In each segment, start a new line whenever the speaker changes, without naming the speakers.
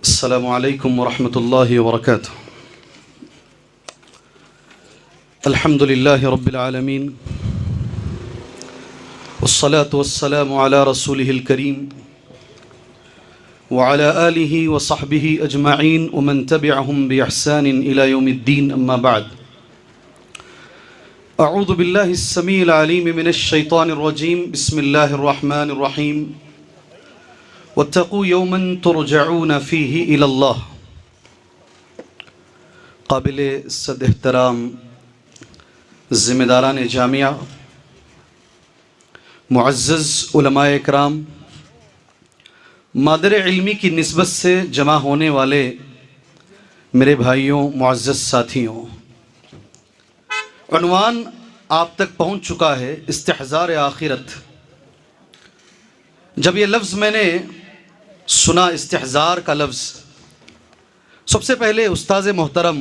السلام علیکم ورحمۃ اللہ وبرکاتہ۔ الحمد للہ رب العالمین والصلاة والسلام علی رسولہ الکریم وعلی آلہ وصحبہ اجمعین ومن تبعہم بإحسان الی یوم الدین، اما بعد۔ اعوذ باللہ السمیع العلیم من الشیطان الرجیم، بسم اللہ الرحمن الرحیم۔ واتقوا یوما ترجعون فیہ الی اللہ۔ قابل صد احترام ذمہ داران جامعہ، معزز علماء اکرام، مادر علمی کی نسبت سے جمع ہونے والے میرے بھائیوں، معزز ساتھیوں، عنوان آپ تک پہنچ چکا ہے، استحضار آخرت۔ جب یہ لفظ میں نے سنا، استحضار کا لفظ، سب سے پہلے استاذ محترم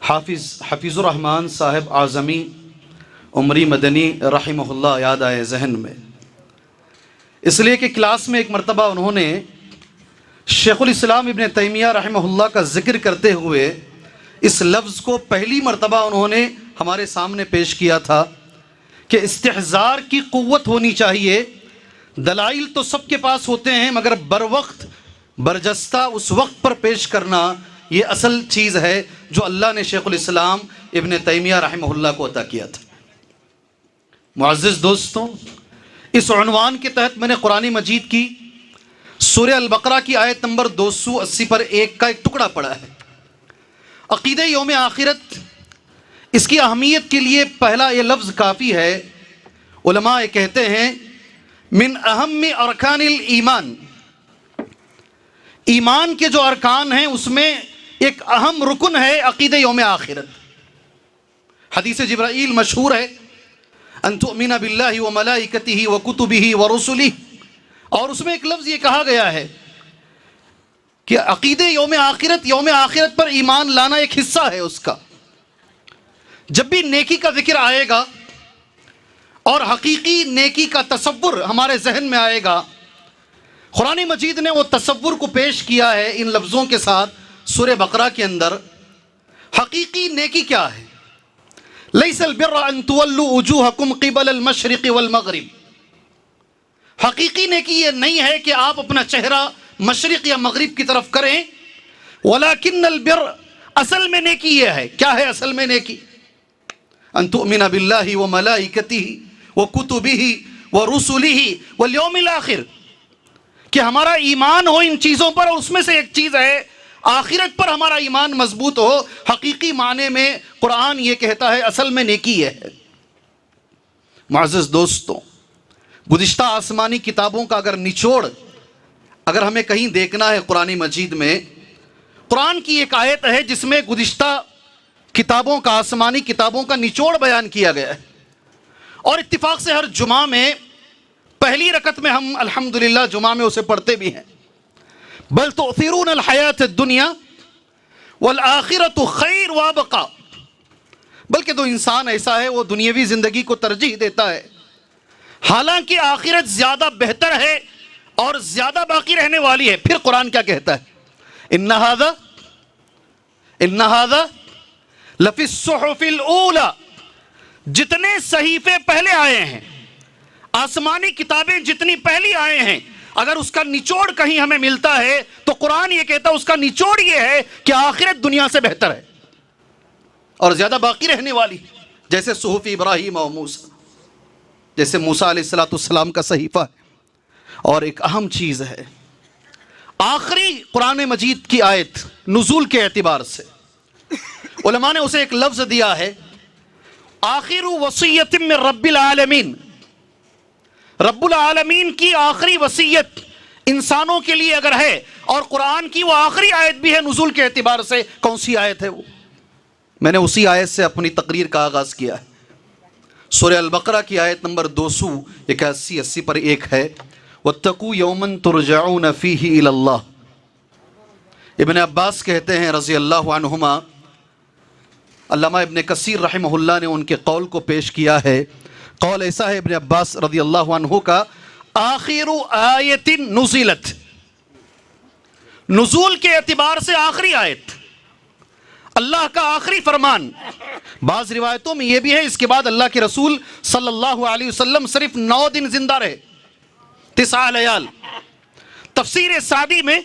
حافظ الرحمن صاحب اعظمی عمری مدنی رحمہ اللہ یاد آئے ذہن میں، اس لیے کہ کلاس میں ایک مرتبہ انہوں نے شیخ الاسلام ابن تیمیہ رحمہ اللہ کا ذکر کرتے ہوئے اس لفظ کو پہلی مرتبہ انہوں نے ہمارے سامنے پیش کیا تھا کہ استحضار کی قوت ہونی چاہیے۔ دلائل تو سب کے پاس ہوتے ہیں، مگر بر وقت برجستہ اس وقت پر پیش کرنا یہ اصل چیز ہے جو اللہ نے شیخ الاسلام ابن تیمیہ رحمہ اللہ کو عطا کیا تھا۔ معزز دوستوں، اس عنوان کے تحت میں نے قرآن مجید کی سورہ البقرہ کی آیت نمبر 280 پر ایک کا ایک ٹکڑا پڑھا ہے۔ عقیدہ یوم آخرت، اس کی اہمیت کے لیے پہلا یہ لفظ کافی ہے۔ علماء کہتے ہیں من اہم ارکان الایمان، ایمان کے جو ارکان ہیں اس میں ایک اہم رکن ہے عقیدہ یوم آخرت۔ حدیث جبرائیل مشہور ہے، ان تؤمن باللہ وملائکتہ وکتبہ ورسلہ، اور اس میں ایک لفظ یہ کہا گیا ہے کہ عقیدہ یوم آخرت پر ایمان لانا ایک حصہ ہے اس کا۔ جب بھی نیکی کا ذکر آئے گا اور حقیقی نیکی کا تصور ہمارے ذہن میں آئے گا، قرآن مجید نے وہ تصور کو پیش کیا ہے ان لفظوں کے ساتھ سورہ بقرہ کے اندر۔ حقیقی نیکی کیا ہے؟ لیس البر ان تولوا وجوہکم قبل المشرق والمغرب۔ حقیقی نیکی یہ نہیں ہے کہ آپ اپنا چہرہ مشرق یا مغرب کی طرف کریں، ولکن البر، اصل میں نیکی یہ ہے۔ کیا ہے اصل میں نیکی؟ ان تؤمن باللہ وملائکتہ وکتبہ ورسلہ والیوم الآخر، کہ ہمارا ایمان ہو ان چیزوں پر، اور اس میں سے ایک چیز ہے آخرت پر ہمارا ایمان مضبوط ہو۔ حقیقی معنی میں قرآن یہ کہتا ہے اصل میں نیکی یہ ہے۔ معزز دوستوں، گزشتہ آسمانی کتابوں کا اگر نچوڑ اگر ہمیں کہیں دیکھنا ہے قرآن مجید میں، قرآن کی ایک آیت ہے جس میں گزشتہ کتابوں کا، آسمانی کتابوں کا نچوڑ بیان کیا گیا ہے، اور اتفاق سے ہر جمعہ میں پہلی رکعت میں ہم الحمدللہ جمعہ میں اسے پڑھتے بھی ہیں۔ بل تؤثرون الحیات الدنیا والآخرۃ خیر وابقا، بلکہ تو انسان ایسا ہے وہ دنیاوی زندگی کو ترجیح دیتا ہے، حالانکہ آخرت زیادہ بہتر ہے اور زیادہ باقی رہنے والی ہے۔ پھر قرآن کیا کہتا ہے؟ ان ھذا لفی الصحف الاولی، جتنے صحیفے پہلے آئے ہیں، آسمانی کتابیں جتنی پہلی آئے ہیں، اگر اس کا نچوڑ کہیں ہمیں ملتا ہے تو قرآن یہ کہتا ہے اس کا نچوڑ یہ ہے کہ آخرت دنیا سے بہتر ہے اور زیادہ باقی رہنے والی، جیسے صحف ابراہیم و موسیٰ، جیسے موسیٰ علیہ السلام کا صحیفہ ہے۔ اور ایک اہم چیز ہے، آخری قرآن مجید کی آیت نزول کے اعتبار سے علماء نے اسے ایک لفظ دیا ہے، آخر وصیت من رب العالمین، رب العالمین کی آخری وصیت انسانوں کے لیے اگر ہے، اور قرآن کی وہ آخری آیت بھی ہے نزول کے اعتبار سے۔ کون سی آیت ہے وہ؟ میں نے اسی آیت سے اپنی تقریر کا آغاز کیا ہے۔ سورہ البقرہ کی آیت نمبر 281 پر ایک ہے، واتقوا یوما ترجعون فیہ الی اللہ۔ ابن عباس کہتے ہیں رضی اللہ عنہما، علامہ ابن کثیر رحمہ اللہ نے ان کے قول کو پیش کیا ہے۔ قول ایسا ہے ابن عباس رضی اللہ عنہ کا، آخر آیت نزلت، نزول کے اعتبار سے آخری آیت، اللہ کا آخری فرمان۔ بعض روایتوں میں یہ بھی ہے اس کے بعد اللہ کے رسول صلی اللہ علیہ وسلم صرف 9 دن زندہ رہے، 9 لیال۔ تفسیر سعدی میں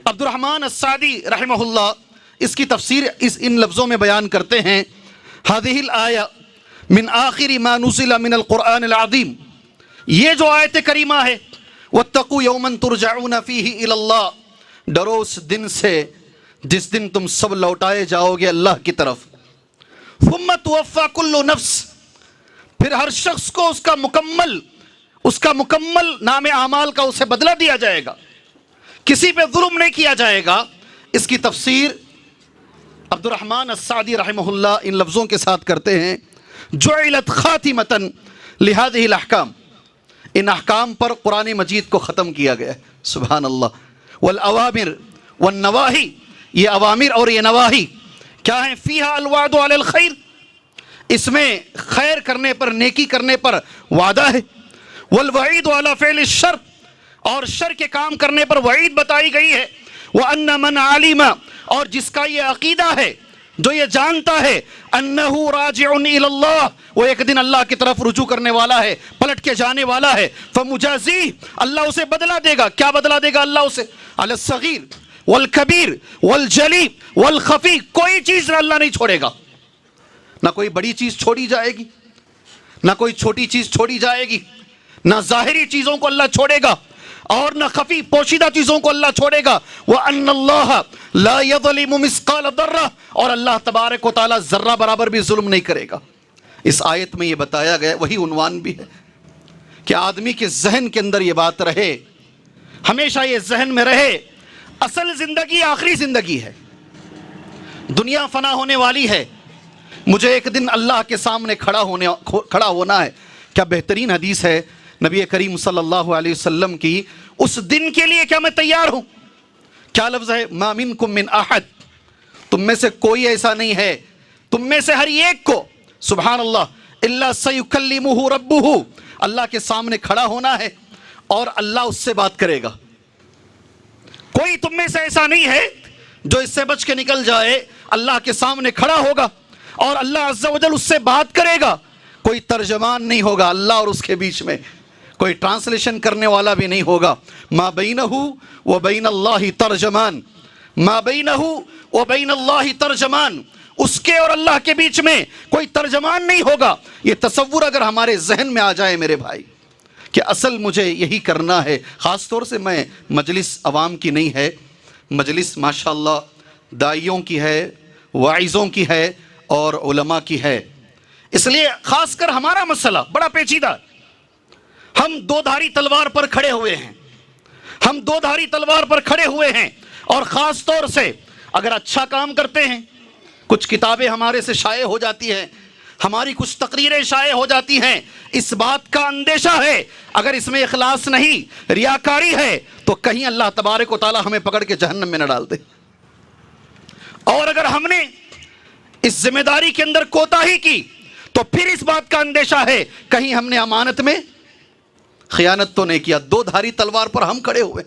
عبد الرحمن السعدی رحمہ اللہ اس کی تفسیر ان لفظوں میں بیان کرتے ہیں، هذه الآية من آخر ما نزل من القرآن العظیم، یہ جو آیت کریمہ ہے واتقوا یوما ترجعون فیہ الی اللہ، ڈرو اس دن سے جس دن تم سب لوٹائے جاؤ گے اللہ کی طرف، ثم توفی کل نفس، پھر ہر شخص کو اس کا مکمل نام اعمال کا اسے بدلہ دیا جائے گا، کسی پہ ظلم نہیں کیا جائے گا۔ اس کی تفسیر عبد الرحمن السعدی رحمہ اللہ ان لفظوں کے ساتھ کرتے ہیں، جعلت خاتمۃ لہذه الاحکام، ان احکام پر قرآن مجید کو ختم کیا گیا ہے، سبحان اللہ۔ والاوامر والنواہی، یہ اوامر اور یہ نواہی کیا ہیں؟ فیہا الوعد علی الخیر، اس میں خیر کرنے پر، نیکی کرنے پر وعدہ ہے، والوعید علی فعل الشر، اور شر کے کام کرنے پر وعید بتائی گئی ہے، وَأَنَّ مَنْ عَلِمَ، اور جس کا یہ عقیدہ ہے، جو یہ جانتا ہے، انہو راجع الی اللہ، وہ ایک دن اللہ کی طرف رجوع کرنے والا ہے، پلٹ کے جانے والا ہے، فمجازی، اللہ اسے بدلہ دے گا۔ کیا بدلہ دے گا اللہ اسے؟ علی الصغیر والکبیر والجلی والخفی، کوئی چیز اللہ نہیں چھوڑے گا، نہ کوئی بڑی چیز چھوڑی جائے گی، نہ کوئی چھوٹی چیز چھوڑی جائے گی، نہ ظاہری چیزوں کو اللہ چھوڑے گا اور نہ خفی پوشیدہ چیزوں کو اللہ چھوڑے گا۔ وَأَنَّ اللَّهَ لَا يَظْلِمُ مِثْقَالَ ذَرَّةٍ، اور اللہ تبارک و تعالیٰ ذرہ برابر بھی ظلم نہیں کرے گا۔ اس آیت میں یہ بتایا گیا، وہی عنوان بھی ہے کہ آدمی کے ذہن کے اندر یہ بات رہے، ہمیشہ یہ ذہن میں رہے، اصل زندگی آخری زندگی ہے، دنیا فنا ہونے والی ہے، مجھے ایک دن اللہ کے سامنے کھڑا ہونا ہے۔ کیا بہترین حدیث ہے نبی کریم صلی اللہ علیہ وسلم کی، اس دن کے لیے کیا میں تیار ہوں؟ کیا لفظ ہے؟ ما منکم من احد، تم میں سے کوئی ایسا نہیں ہے، تم میں سے ہر ایک کو، سبحان اللہ، الا سیکلمہ ربہ، اللہ کے سامنے کھڑا ہونا ہے اور اللہ اس سے بات کرے گا۔ کوئی تم میں سے ایسا نہیں ہے جو اس سے بچ کے نکل جائے، اللہ کے سامنے کھڑا ہوگا اور اللہ عز و جل اس سے بات کرے گا، کوئی ترجمان نہیں ہوگا اللہ اور اس کے بیچ میں، کوئی ٹرانسلیشن کرنے والا بھی نہیں ہوگا۔ ما بینہ و بین اللہ ترجمان، ما بینہ و بین اللہ ترجمان، اس کے اور اللہ کے بیچ میں کوئی ترجمان نہیں ہوگا۔ یہ تصور اگر ہمارے ذہن میں آ جائے میرے بھائی کہ اصل مجھے یہی کرنا ہے، خاص طور سے میں مجلس عوام کی نہیں ہے، مجلس ماشاءاللہ داعیوں کی ہے، واعظوں کی ہے اور علماء کی ہے، اس لیے خاص کر ہمارا مسئلہ بڑا پیچیدہ، ہم 2 دھاری تلوار پر کھڑے ہوئے ہیں، ہم 2 دھاری تلوار پر کھڑے ہوئے ہیں، اور خاص طور سے اگر اچھا کام کرتے ہیں، کچھ کتابیں ہمارے سے شائع ہو جاتی ہیں، ہماری کچھ تقریریں شائع ہو جاتی ہیں، اس بات کا اندیشہ ہے اگر اس میں اخلاص نہیں، ریاکاری ہے، تو کہیں اللہ تبارک و تعالی ہمیں پکڑ کے جہنم میں نہ ڈال دے۔ اور اگر ہم نے اس ذمہ داری کے اندر کوتاہی کی تو پھر اس بات کا اندیشہ ہے کہیں ہم نے امانت میں خیانت تو نہیں کیا۔ 2 دھاری تلوار پر ہم کھڑے ہوئے،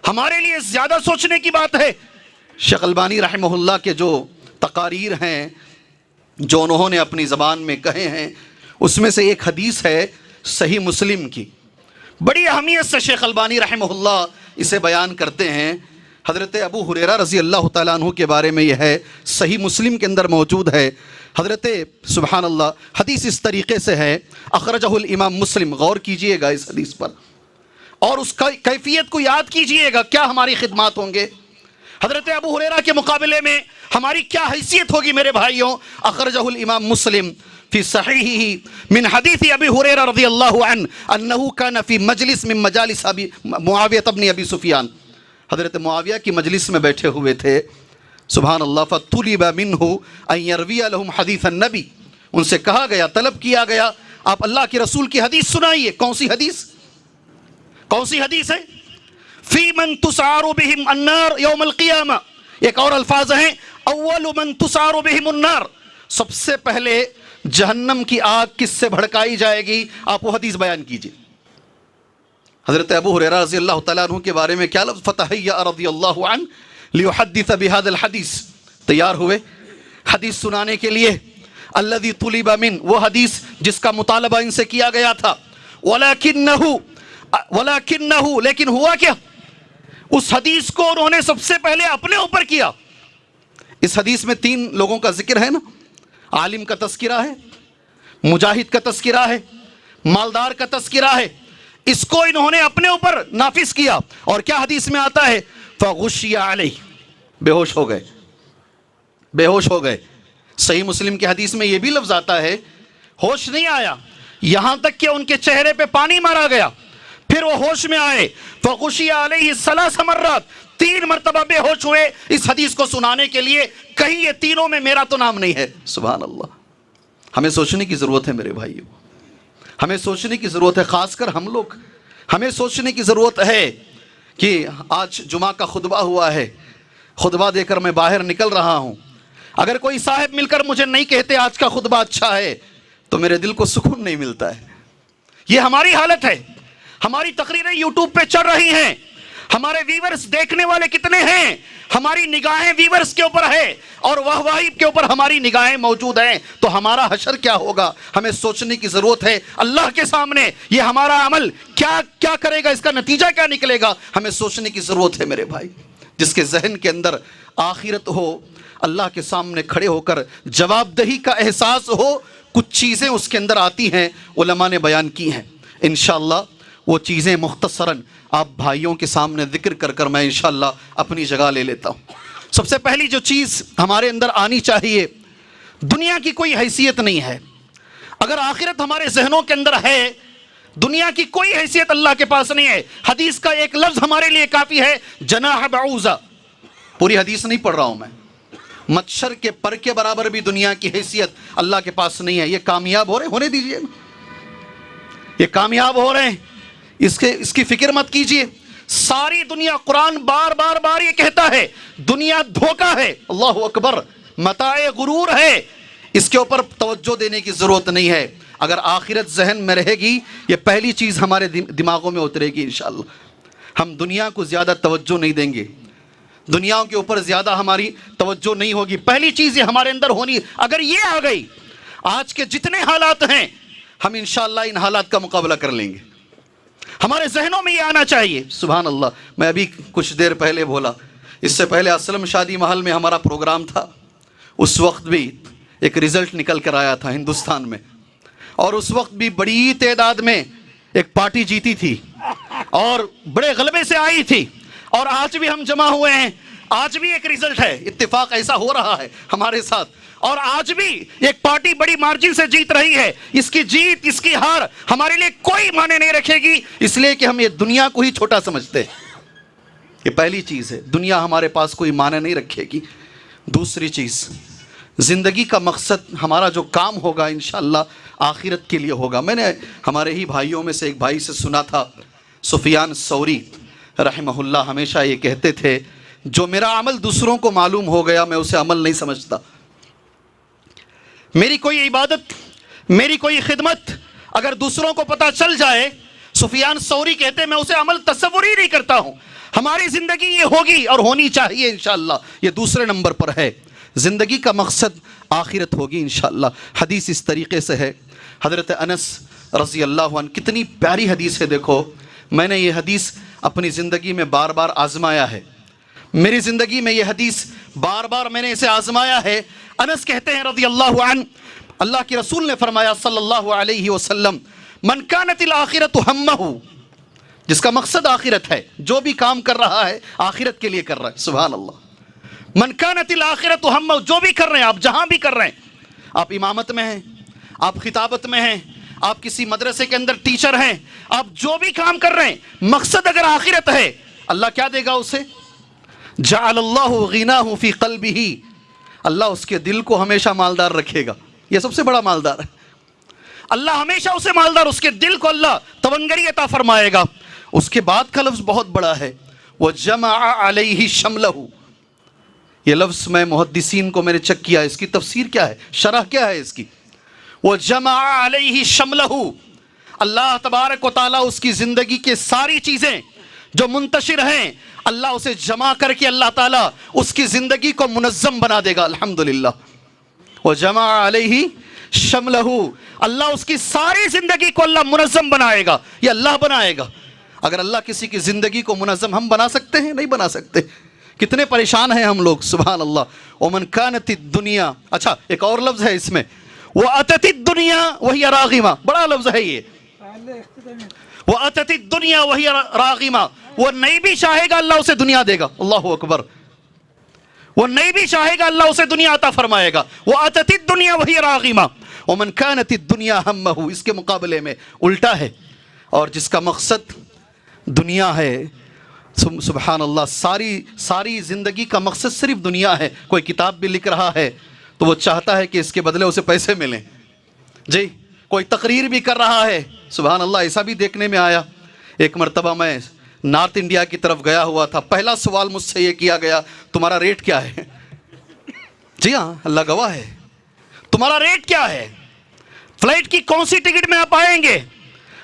ہمارے لیے زیادہ سوچنے کی بات ہے۔ شیخ البانی رحمہ اللہ کے جو تقاریر ہیں، جو انہوں نے اپنی زبان میں کہے ہیں، اس میں سے ایک حدیث ہے صحیح مسلم کی، بڑی اہمیت سے شیخ البانی رحمہ اللہ اسے بیان کرتے ہیں۔ حضرت ابو ہریرہ رضی اللہ تعالیٰ عنہ کے بارے میں یہ ہے، صحیح مسلم کے اندر موجود ہے۔ حضرت سبحان اللہ حدیث اس طریقے سے ہے، اخرجہ الامام مسلم، غور کیجئے گا اس حدیث پر اور اس کیفیت کو یاد کیجئے گا، کیا ہماری خدمات ہوں گے، حضرت ابو ہریرہ کے مقابلے میں ہماری کیا حیثیت ہوگی میرے بھائیوں۔ اخرجہ الامام مسلم فی صحیحہ من حدیث ابی ہریرہ رضی اللہ عنہ انہ کان فی مجلس من مجالس معاویہ بن ابی سفیان، حضرت معاویہ کی مجلس میں بیٹھے ہوئے تھے، سبحان اللہ، فطلب منہ ان یروی لهم حدیث النبی، ان سے کہا گیا، طلب کیا گیا، آپ اللہ کے رسول کی حدیث سنائیے۔ کون سی حدیث؟ کون سی حدیث ہے؟ فی من تسعر بہم النار یوم القیامہ، ایک اور الفاظ ہیں، اول من تسعر بہم النار، سب سے پہلے جہنم کی آگ کس سے بھڑکائی جائے گی، آپ وہ حدیث بیان کیجئے۔ حضرت ابو ہریرہ رضی اللہ تعالیٰ عنہ کے بارے میں کیا لفظ فتحیّأ رضی اللہ عنہ لیحدث بہذا الحدیث، تیار ہوئے حدیث سنانے کے لیے، الذی طلب من، وہ حدیث جس کا مطالبہ ان سے کیا گیا تھا، ولکنہ لیکن ہوا کیا، اس حدیث کو انہوں نے سب سے پہلے اپنے اوپر کیا۔ اس حدیث میں 3 لوگوں کا ذکر ہے نا، عالم کا تذکرہ ہے، مجاہد کا تذکرہ ہے، مالدار کا تذکرہ ہے، اس کو انہوں نے اپنے اوپر نافذ کیا۔ اور کیا حدیث میں آتا ہے، فغشی علیہ، بے ہوش ہو گئے، بے ہوش ہو گئے۔ صحیح مسلم کی حدیث میں یہ بھی لفظ آتا ہے ہوش نہیں آیا، یہاں تک کہ ان کے چہرے پہ پانی مارا گیا، پھر وہ ہوش میں آئے، فغشی علیہ 3 مرات، 3 مرتبہ بے ہوش ہوئے اس حدیث کو سنانے کے لیے، کہیں یہ تینوں میں میرا تو نام نہیں ہے۔ سبحان اللہ۔ ہمیں سوچنے کی ضرورت ہے میرے بھائیو، ہمیں سوچنے کی ضرورت ہے، خاص کر ہم لوگ، ہمیں سوچنے کی ضرورت ہے کہ آج جمعہ کا خطبہ ہوا ہے، خطبہ دے کر میں باہر نکل رہا ہوں، اگر کوئی صاحب مل کر مجھے نہیں کہتے آج کا خطبہ اچھا ہے تو میرے دل کو سکون نہیں ملتا ہے۔ یہ ہماری حالت ہے۔ ہماری تقریریں یوٹیوب پہ چل رہی ہیں، ہمارے ویورز دیکھنے والے کتنے ہیں، ہماری نگاہیں ویورز کے اوپر ہے اور واہواہی کے اوپر ہماری نگاہیں موجود ہیں، تو ہمارا حشر کیا ہوگا؟ ہمیں سوچنے کی ضرورت ہے اللہ کے سامنے یہ ہمارا عمل کیا کرے گا، اس کا نتیجہ کیا نکلے گا، ہمیں سوچنے کی ضرورت ہے میرے بھائی۔ جس کے ذہن کے اندر آخرت ہو، اللہ کے سامنے کھڑے ہو کر جواب دہی کا احساس ہو، کچھ چیزیں اس کے اندر آتی ہیں، علماء نے بیان کی ہیں، انشاءاللہ وہ چیزیں مختصراً آپ بھائیوں کے سامنے ذکر کر کر میں انشاءاللہ اپنی جگہ لے لیتا ہوں۔ سب سے پہلی جو چیز ہمارے اندر آنی چاہیے، دنیا کی کوئی حیثیت نہیں ہے۔ اگر آخرت ہمارے ذہنوں کے اندر ہے، دنیا کی کوئی حیثیت اللہ کے پاس نہیں ہے۔ حدیث کا ایک لفظ ہمارے لیے کافی ہے، جناح بعوضہ، پوری حدیث نہیں پڑھ رہا ہوں میں، مچھر کے پر کے برابر بھی دنیا کی حیثیت اللہ کے پاس نہیں ہے۔ یہ کامیاب ہو رہے، ہونے دیجئے نا، یہ کامیاب ہو رہے ہیں، اس کی فکر مت کیجئے۔ ساری دنیا، قرآن بار بار یہ کہتا ہے دنیا دھوکہ ہے، اللہ اکبر، متاع غرور ہے، اس کے اوپر توجہ دینے کی ضرورت نہیں ہے۔ اگر آخرت ذہن میں رہے گی، یہ پہلی چیز ہمارے دماغوں میں اترے گی انشاءاللہ۔ ہم دنیا کو زیادہ توجہ نہیں دیں گے، دنیا کے اوپر زیادہ ہماری توجہ نہیں ہوگی۔ پہلی چیز یہ ہمارے اندر ہونی، اگر یہ آ گئی، آج کے جتنے حالات ہیں ہم انشاءاللہ ان حالات کا مقابلہ کر لیں گے۔ ہمارے ذہنوں میں یہ آنا چاہیے۔ سبحان اللہ، میں ابھی کچھ دیر پہلے بولا، اس سے پہلے اسلم شادی محل میں ہمارا پروگرام تھا، اس وقت بھی ایک رزلٹ نکل کر آیا تھا ہندوستان میں، اور اس وقت بھی بڑی تعداد میں ایک پارٹی جیتی تھی اور بڑے غلبے سے آئی تھی، اور آج بھی ہم جمع ہوئے ہیں، آج بھی ایک رزلٹ ہے، اتفاق ایسا ہو رہا ہے ہمارے ساتھ، اور آج بھی ایک پارٹی بڑی مارجن سے جیت رہی ہے۔ اس کی جیت، اس کی ہار ہمارے لیے کوئی معنی نہیں رکھے گی، اس لیے کہ ہم یہ دنیا کو ہی چھوٹا سمجھتے ہیں۔ یہ پہلی چیز ہے، دنیا ہمارے پاس کوئی معنی نہیں رکھے گی۔ دوسری چیز، زندگی کا مقصد، ہمارا جو کام ہوگا انشاءاللہ آخرت کے لیے ہوگا۔ میں نے ہمارے ہی بھائیوں میں سے ایک بھائی سے سنا تھا، سفیان ثوری رحمہ اللہ ہمیشہ یہ کہتے تھے، جو میرا عمل دوسروں کو معلوم ہو گیا میں اسے عمل نہیں سمجھتا۔ میری کوئی عبادت، میری کوئی خدمت اگر دوسروں کو پتہ چل جائے، سفیان ثوری کہتے ہیں، میں اسے عمل تصور ہی نہیں کرتا ہوں۔ ہماری زندگی یہ ہوگی اور ہونی چاہیے انشاءاللہ، یہ دوسرے نمبر پر ہے۔ زندگی کا مقصد آخرت ہوگی انشاءاللہ۔ حدیث اس طریقے سے ہے، حضرت انس رضی اللہ عنہ، کتنی پیاری حدیث ہے، دیکھو میں نے یہ حدیث اپنی زندگی میں بار بار آزمایا ہے، میری زندگی میں یہ حدیث بار بار میں نے اسے آزمایا ہے۔ انس کہتے ہیں رضی اللہ عنہ، اللہ کے رسول نے فرمایا صلی اللہ علیہ وسلم، من کانت الآخرۃ ہمہ، جس کا مقصد آخرت ہے، جو بھی کام کر رہا ہے آخرت کے لیے کر رہا ہے، سبحان اللہ۔ من کانت الآخرۃ ہمہ، جو بھی کر رہے ہیں آپ، جہاں بھی کر رہے ہیں، آپ امامت میں ہیں، آپ خطابت میں ہیں، آپ کسی مدرسے کے اندر ٹیچر ہیں، آپ جو بھی کام کر رہے ہیں، مقصد اگر آخرت ہے، اللہ کیا دے گا اسے؟ جعل اللہ غناہ فی قلبہ، اللہ اس کے دل کو ہمیشہ مالدار رکھے گا۔ یہ سب سے بڑا مالدار ہے، اللہ ہمیشہ اسے مالدار، اس کے دل کو اللہ تونگری عطا فرمائے گا۔ اس کے بعد کا لفظ بہت بڑا ہے، وَجَمَعَ عَلَيْهِ شَمْلَهُ، یہ لفظ میں محدثین کو میں نے چیک کیا، اس کی تفسیر کیا ہے، شرح کیا ہے اس کی؟ وَجَمَعَ عَلَيْهِ شَمْلَهُ، اللہ تبارک و تعالیٰ اس کی زندگی کے ساری چیزیں جو منتشر ہیں اللہ اسے جمع کر کے اللہ تعالیٰ اس کی زندگی کو منظم بنا دے گا. الحمدللہ. وجمع علیہ شملہ، اللہ اس کی ساری زندگی کو اللہ منظم بنائے گا. یہ اللہ بنائے گا. اگر اللہ کسی کی زندگی کو منظم ہم بنا سکتے ہیں؟ نہیں بنا سکتے. کتنے پریشان ہیں ہم لوگ. سبحان اللہ. ومن کانت الدنیا، اچھا ایک اور لفظ ہے اس میں، وَأَتَتِ الدُّنْيَا وَهِيَ رَاغِمَةٌ، بڑا لفظ ہے یہ. وَأَتَتِ الدُّنْيَا وَهِيَ رَاغِمَةٌ، وہ نہیں بھی چاہے گا اللہ اسے دنیا دے گا. اللہ اکبر. وہ نہیں بھی چاہے گا اللہ اسے دنیا عطا فرمائے گا. وَأَتَتِ الدُّنْيَا وَهِيَ رَاغِمَةٌ وَمَنْ كَانَتِ الدُّنْيَا هَمَّهُ، اس کے مقابلے میں الٹا ہے، اور جس کا مقصد دنیا ہے. سبحان اللہ. ساری زندگی کا مقصد صرف دنیا ہے. کوئی کتاب بھی لکھ رہا ہے تو وہ چاہتا ہے کہ اس کے بدلے اسے پیسے ملیں. جی کوئی تقریر بھی کر رہا ہے. سبحان اللہ. ایسا بھی دیکھنے میں آیا. ایک مرتبہ میں نارتھ انڈیا کی طرف گیا ہوا تھا. پہلا سوال مجھ سے یہ کیا گیا، تمہارا ریٹ کیا ہے؟ جی ہاں اللہ گواہ ہے. تمہارا ریٹ کیا ہے؟ فلائٹ کی کون سی ٹکٹ میں آپ آئیں گے؟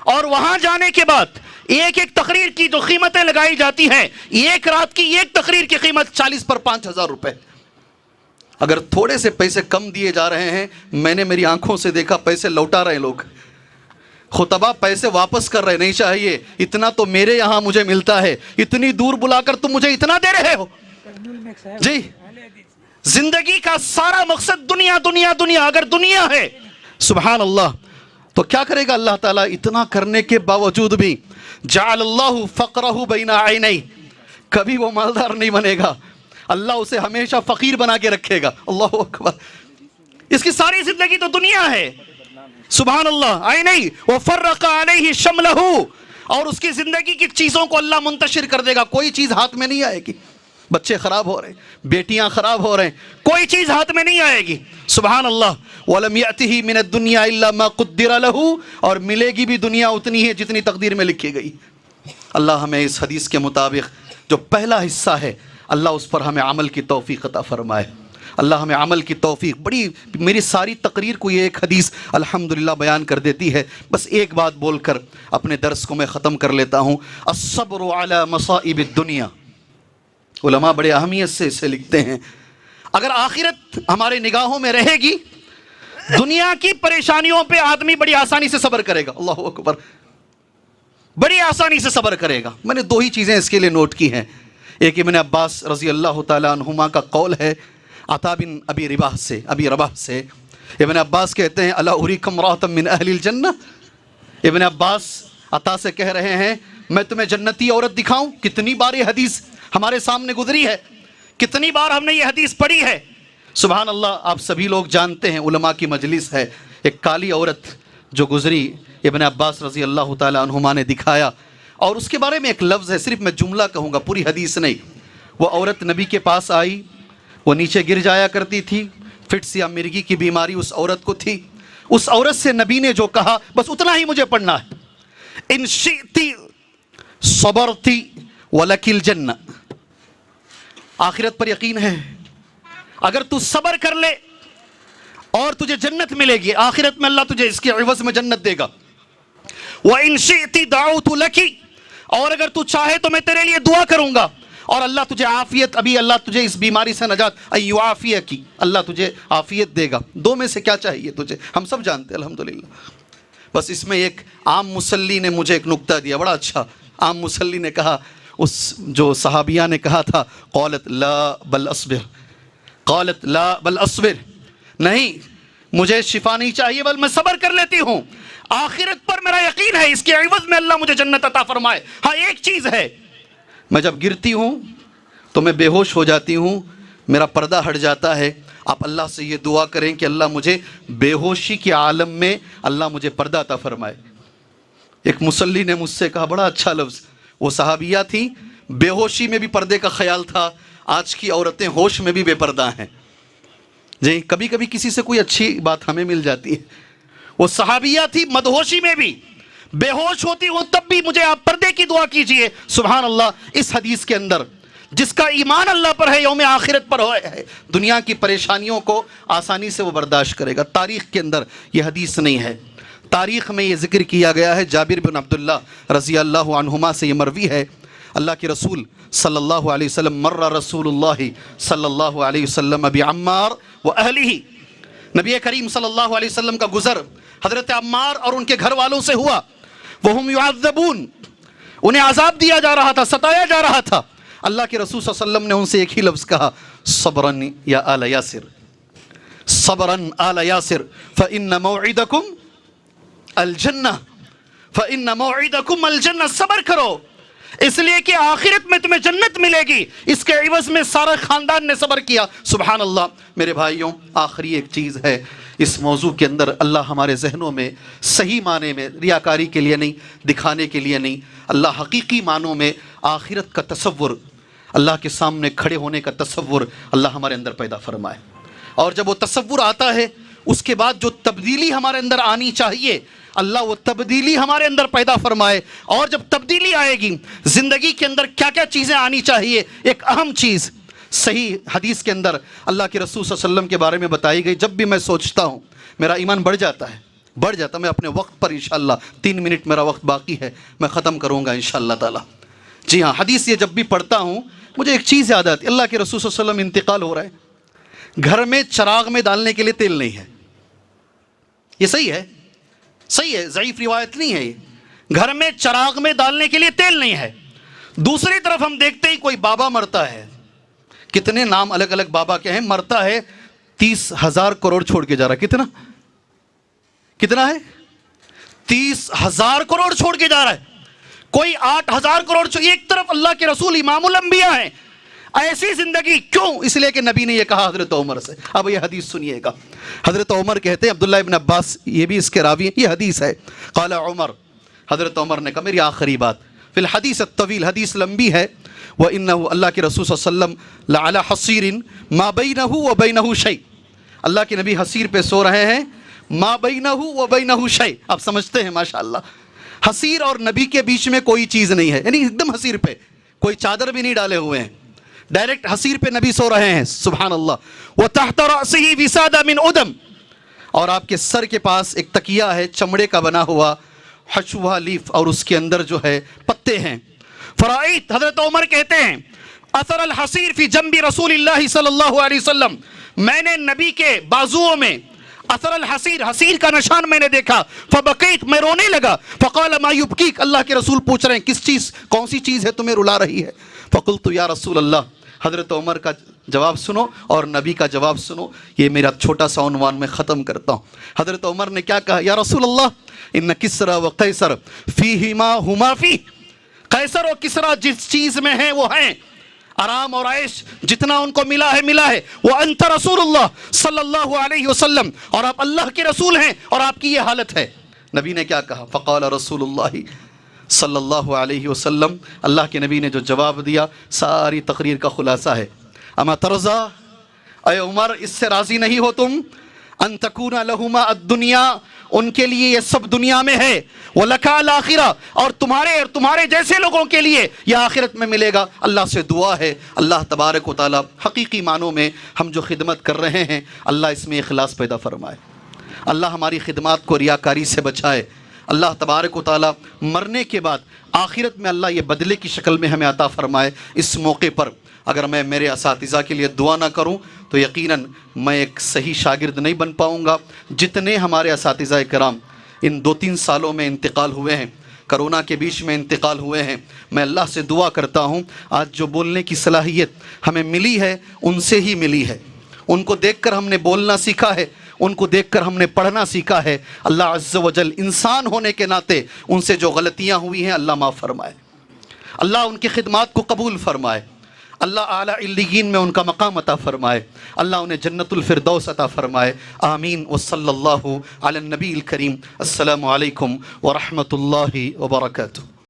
اور وہاں جانے کے بعد ایک ایک تقریر کی جو قیمتیں لگائی جاتی ہیں، ایک رات کی ایک تقریر کی قیمت 40 پر 5,000 روپے. اگر تھوڑے سے پیسے کم دیے جا رہے ہیں، میں نے میری آنکھوں سے دیکھا پیسے لوٹا رہے لوگ. خطبہ پیسے واپس کر رہے. نہیں چاہیے اتنا تو میرے یہاں مجھے ملتا ہے، اتنی دور بلا کر تم مجھے اتنا دے رہے ہو. جی زندگی کا سارا مقصد دنیا دنیا دنیا. اگر دنیا ہے سبحان اللہ تو کیا کرے گا اللہ تعالیٰ؟ اتنا کرنے کے باوجود بھی جعل اللہ فقرہ بین عینیہ، کبھی وہ مالدار نہیں بنے گا. اللہ اسے ہمیشہ فقیر بنا کے رکھے گا. اللہ اکبر. اس کی ساری زندگی تو دنیا ہے. سبحان اللہ. عینیہ وفرق علیہ شملہ، اور اس کی زندگی کی چیزوں کو اللہ منتشر کر دے گا. کوئی چیز ہاتھ میں نہیں آئے گی. بچے خراب ہو رہے ہیں، بیٹیاں خراب ہو رہے ہیں، کوئی چیز ہاتھ میں نہیں آئے گی. سبحان اللہ. وَلَمْ يَأْتِهِ مِنَ الدُّنْيَا إِلَّا مَا قُدِّرَ لَهُ، اور ملے گی بھی دنیا اتنی ہے جتنی تقدیر میں لکھی گئی. اللہ ہمیں اس حدیث کے مطابق جو پہلا حصہ ہے اللہ اس پر ہمیں عمل کی توفیق عطا فرمائے. اللہ ہمیں عمل کی توفیق. بڑی میری ساری تقریر کو یہ ایک حدیث الحمدللہ بیان کر دیتی ہے. بس ایک بات بول کر اپنے درس کو میں ختم کر لیتا ہوں. الصبر علی مصائب الدنیا. علماء بڑے اہمیت سے اسے لکھتے ہیں. اگر آخرت ہمارے نگاہوں میں رہے گی، دنیا کی پریشانیوں پہ آدمی بڑی آسانی سے صبر کرے گا. اللہ اکبر. بڑی آسانی سے صبر کرے گا. میں نے 2 ہی چیزیں اس کے لیے نوٹ کی ہیں. ایک ابن عباس رضی اللہ تعالیٰ عنہما کا قول ہے عطا بن ابی رباح سے. ابن عباس کہتے ہیں الا اریکم امرأۃ من اہل الجنہ. ابن عباس عطا سے کہہ رہے ہیں میں تمہیں جنتی عورت دکھاؤں. کتنی بار یہ حدیث ہمارے سامنے گزری ہے، کتنی بار ہم نے یہ حدیث پڑھی ہے. سبحان اللہ. آپ سبھی لوگ جانتے ہیں علماء کی مجلس ہے، ایک کالی عورت جو گزری ابن عباس رضی اللہ تعالیٰ عنہما نے دکھایا. اور اس کے بارے میں ایک لفظ ہے، صرف میں جملہ کہوں گا پوری حدیث نہیں. وہ عورت نبی کے پاس آئی، وہ نیچے گر جایا کرتی تھی. فٹس یا مرگی کی بیماری اس عورت کو تھی. اس عورت سے نبی نے جو کہا بس اتنا ہی مجھے پڑھنا ہے. ان شئتی صبرتی ولکی الجنہ. آخرت پر یقین ہے، اگر تو صبر کر لے اور تجھے جنت ملے گی. آخرت میں اللہ تجھے اس کے عوض میں جنت دے گا. وَإِن شِئْتِ دَعُوتُ لَكِ، اور اگر تو چاہے تو میں تیرے لیے دعا کروں گا اور اللہ تجھے عافیت، ابھی اللہ تجھے اس بیماری سے نجات، ایعافیک، اللہ تجھے عافیت دے گا. 2 میں سے کیا چاہیے تجھے؟ ہم سب جانتے ہیں الحمدللہ. بس اس میں ایک عام مسلی نے مجھے ایک نکتہ دیا بڑا اچھا. عام مسلی نے کہا، اس جو صحابیہ نے کہا تھا قالت لا بل اصبر، قالت لا بل اصبر، نہیں مجھے شفا نہیں چاہیے بل میں صبر کر لیتی ہوں. آخرت پر میرا یقین ہے، اس کے عوض میں اللہ مجھے جنت عطا فرمائے. ہاں ایک چیز ہے، میں جب گرتی ہوں تو میں بے ہوش ہو جاتی ہوں، میرا پردہ ہٹ جاتا ہے. آپ اللہ سے یہ دعا کریں کہ اللہ مجھے بے ہوشی کے عالم میں اللہ مجھے پردہ عطا فرمائے. ایک مصلی نے مجھ سے کہا بڑا اچھا لفظ، وہ صحابیہ تھی، بے ہوشی میں بھی پردے کا خیال تھا. آج کی عورتیں ہوش میں بھی بے پردہ ہیں. جی کبھی کبھی کسی سے کوئی اچھی بات ہمیں مل جاتی ہے. وہ صحابیہ تھی مدہوشی میں بھی، بے ہوش ہوتی ہوں تب بھی مجھے آپ پردے کی دعا کیجئے. سبحان اللہ. اس حدیث کے اندر جس کا ایمان اللہ پر ہے، یوم آخرت پر ہے، دنیا کی پریشانیوں کو آسانی سے وہ برداشت کرے گا. تاریخ کے اندر یہ حدیث نہیں ہے. تاریخ میں یہ ذکر کیا گیا ہے، جابر بن عبداللہ رضی اللہ عنہما سے یہ مروی ہے، اللہ کے رسول صلی اللہ علیہ وسلم مر رسول اللہ صلی اللہ علیہ وسلم بعمار و اہلہ، نبی کریم صلی اللہ علیہ وسلم کا گزر حضرت عمار اور ان کے گھر والوں سے ہوا، وہم یعذبون، انہیں عذاب دیا جا رہا تھا، ستایا جا رہا تھا۔ اللہ کے رسول صلی اللہ علیہ وسلم نے ان سے ایک ہی لفظ کہا، صبراً یا آل یاسر، صبراً آل یاسر فإن موعدکم الجنہ، فإن موعدکم الجنہ، صبر کرو اس لیے کہ آخرت میں تمہیں جنت ملے گی۔ اس کے عوض میں سارا خاندان نے صبر کیا۔ سبحان اللہ۔ میرے بھائیوں، آخری ایک چیز ہے اس موضوع کے اندر، اللہ ہمارے ذہنوں میں صحیح معنی میں، ریاکاری کے لیے نہیں، دکھانے کے لیے نہیں، اللہ حقیقی معنوں میں آخرت کا تصور، اللہ کے سامنے کھڑے ہونے کا تصور اللہ ہمارے اندر پیدا فرمائے۔ اور جب وہ تصور آتا ہے، اس کے بعد جو تبدیلی ہمارے اندر آنی چاہیے، اللہ وہ تبدیلی ہمارے اندر پیدا فرمائے۔ اور جب تبدیلی آئے گی زندگی کے اندر کیا کیا چیزیں آنی چاہیے، ایک اہم چیز صحیح حدیث کے اندر اللہ کے رسول صلی اللہ علیہ وسلم کے بارے میں بتائی گئی۔ جب بھی میں سوچتا ہوں میرا ایمان بڑھ جاتا ہے، بڑھ جاتا ہے۔ میں اپنے وقت پر انشاءاللہ 3 منٹ میرا وقت باقی ہے، میں ختم کروں گا انشاءاللہ تعالی۔ جی ہاں، حدیث یہ جب بھی پڑھتا ہوں مجھے ایک چیز یاد آتی ہے، اللہ کے رسول صلی اللہ علیہ وسلم انتقال ہو رہا ہے، گھر میں چراغ میں ڈالنے کے لیے تیل نہیں ہے۔ یہ صحیح ہے، صحیح ہے، ضعیف روایت نہیں ہے یہ، گھر میں چراغ میں ڈالنے کے لیے تیل نہیں ہے۔ دوسری طرف ہم دیکھتے ہی کوئی بابا مرتا ہے، کتنے نام الگ الگ بابا کے ہیں، مرتا ہے 30,000 کروڑ چھوڑ کے جا رہا ہے۔ کتنا ہے؟ 30,000 کروڑ چھوڑ کے جا رہا ہے۔ کوئی 8,000 کروڑ ایک طرف اللہ کے رسول امام الانبیاء ہیں۔ ایسی زندگی کیوں؟ اس لیے کہ نبی نے یہ کہا حضرت عمر سے۔ اب یہ حدیث سنیے گا، حضرت عمر کہتے ہیں، عبداللہ ابن عباس یہ بھی اس کے راوی ہیں، یہ حدیث ہے، قال عمر، حضرت عمر نے کہا میری آخری بات فی الحدیث الطویل، حدیث لمبی ہے، وَإِنَّهُ، اللہ کے رسول صلی اللہ علیہ وسلم لَعَلَى حَصِيرٍ مَا بَيْنَهُ وَبَيْنَهُ شَيْءٍ، اللہ کے نبی حصیر پہ سو رہے ہیں، مَا بَيْنَهُ وَبَيْنَهُ شَيْءٍ، آپ سمجھتے ہیں ماشاءاللہ، حصیر اور نبی کے بیچ میں کوئی چیز نہیں ہے، یعنی ایک دم حصیر پہ، کوئی چادر بھی نہیں ڈالے ہوئے ہیں، ڈائریکٹ حصیر پہ نبی سو رہے ہیں، سبحان اللہ۔ وَتَحْتَ رَأْسِهِ وِسَادَةٌ مِّنْ أُدَمٍ، اور آپ کے سر کے پاس ایک تکیہ ہے چمڑے کا بنا ہوا، حشوہ لیف، اور اس کے اندر جو ہے پتے ہیں۔ فرائیت، حضرت عمر کہتے ہیں، اثر الحصیر فی جنب رسول اللہ صلی اللہ علیہ وسلم، میں نے نبی کے بازوؤں میں اثر الحصیر، حصیر کا نشان میں نے دیکھا، فبقیت، میں رونے لگا، فقال ما یبکیک، اللہ کے رسول پوچھ رہے ہیں کس چیز، کون سی چیز ہے تمہیں رلا رہی ہے؟ فقلت یا رسول اللہ، حضرت عمر کا جواب سنو اور نبی کا جواب سنو، یہ میرا چھوٹا سا عنوان میں ختم کرتا ہوں۔ حضرت عمر نے کیا کہا؟ یا رسول اللہ، ان کسرا و قیصر فیہما ہما فی، قیصر و کسرا جس چیز میں ہیں وہ ہیں، آرام اور عیش جتنا ان کو ملا ہے ملا ہے، وانت رسول اللہ صلی اللہ علیہ وسلم، اور آپ اللہ کے رسول ہیں اور آپ کی یہ حالت ہے۔ نبی نے کیا کہا؟ فقال رسول اللہ صلی اللہ علیہ وسلم، اللہ کے نبی نے جو جواب دیا ساری تقریر کا خلاصہ ہے، اما ترضا، اے عمر اس سے راضی نہیں ہو تم، ان تکون لہما الدنیا، ان کے لیے یہ سب دنیا میں ہے، وَلَكَ الْآخِرَةُ، اور تمہارے جیسے لوگوں کے لیے یہ آخرت میں ملے گا۔ اللہ سے دعا ہے اللہ تبارک و تعالی حقیقی معنوں میں ہم جو خدمت کر رہے ہیں اللہ اس میں اخلاص پیدا فرمائے، اللہ ہماری خدمات کو ریاکاری سے بچائے، اللہ تبارک و تعالی مرنے کے بعد آخرت میں اللہ یہ بدلے کی شکل میں ہمیں عطا فرمائے۔ اس موقع پر اگر میں میرے اساتذہ کے لیے دعا نہ کروں تو یقیناً میں ایک صحیح شاگرد نہیں بن پاؤں گا۔ جتنے ہمارے اساتذہ کرام ان 2-3 سالوں میں انتقال ہوئے ہیں، کرونا کے بیچ میں انتقال ہوئے ہیں، میں اللہ سے دعا کرتا ہوں آج جو بولنے کی صلاحیت ہمیں ملی ہے ان سے ہی ملی ہے، ان کو دیکھ کر ہم نے بولنا سیکھا ہے، ان کو دیکھ کر ہم نے پڑھنا سیکھا ہے۔ اللہ عز و جل انسان ہونے کے ناطے ان سے جو غلطیاں ہوئی ہیں اللہ معاف فرمائے، اللہ ان کی خدمات کو قبول فرمائے، اللہ اعلیٰ علیین میں ان کا مقام عطا فرمائے، اللہ انہیں جنت الفردوس عطا فرمائے، آمین۔ وصلی اللہ علی النبی الکریم۔ السلام علیکم ورحمۃ اللہ وبرکاتہ۔